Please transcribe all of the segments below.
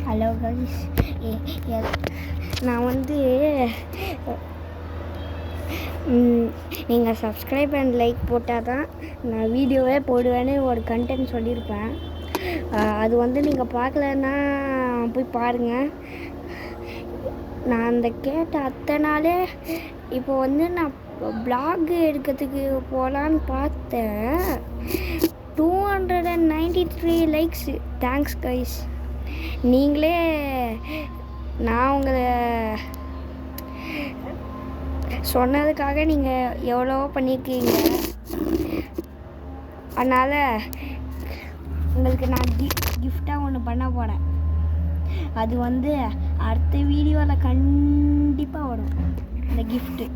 Hello guys, நான் வந்து நீங்கள் சப்ஸ்கிரைப் அண்ட் லைக் போட்டால் தான் நான் வீடியோவே போடுவேன்னு ஒரு கண்டென்ட் சொல்லியிருப்பேன். அது வந்து நீங்கள் பார்க்கலன்னா போய் பாருங்கள். நான் அந்த கேட்ட அத்தனை நாளே இப்போ வந்து நான் ப்ளாக் எடுக்கிறதுக்கு போகலான்னு பார்த்தேன். 293 லைக்ஸ். Thanks guys. நீங்களே நான் உங்களை சொன்னதுக்காக நீங்கள் எவ்வளவோ பண்ணியிருக்கீங்க. அதனால் உங்களுக்கு நான் கிஃப்டாக ஒன்று பண்ண போகிறேன். அது வந்து அடுத்த வீடியோவில் கண்டிப்பாக வரும். இந்த கிஃப்ட்டு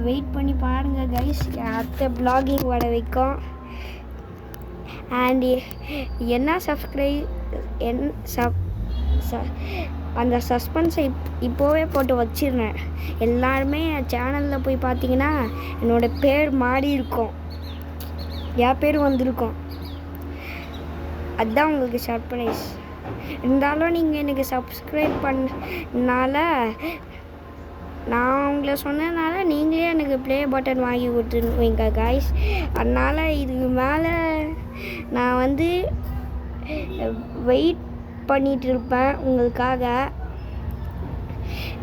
வெயிட் பண்ணி பாருங்கள் கைஸ். அடுத்த ப்ளாகிங் வர வைக்கும். அண்ட் என்ன அந்த சஸ்பென்ஸை இப்போவே போட்டு வச்சிருந்தேன். எல்லாருமே என் சேனலில் போய் பார்த்தீங்கன்னா என்னோடய பேர் மாறி இருக்கும், என் பேர் வந்திருக்கும். அதுதான் உங்களுக்கு சர்ப்ரைஸ். இருந்தாலும் நீங்கள் எனக்கு சப்ஸ்கிரைப் பண்ணனால, நான் உங்களை சொன்னதுனால நீங்களே எனக்கு ப்ளே பட்டன் வாங்கி கொடுத்துருவீங்க காய்ஸ். அதனால் இதுக்கு மேலே நான் வந்து வெயிட் பண்ணிகிட்டு இருப்பேன் உங்களுக்காக.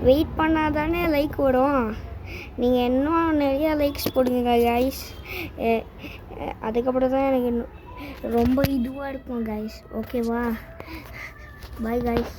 வெயிட் பண்ணால் தானே லைக் வரும். நீங்கள் இன்னும் நிறையா லைக்ஸ் போடுங்க காய்ஸ். அதுக்கப்புறம் தான் எனக்கு ரொம்ப இதுவாக இருக்கும் காய்ஸ். ஓகேவா? Bye guys.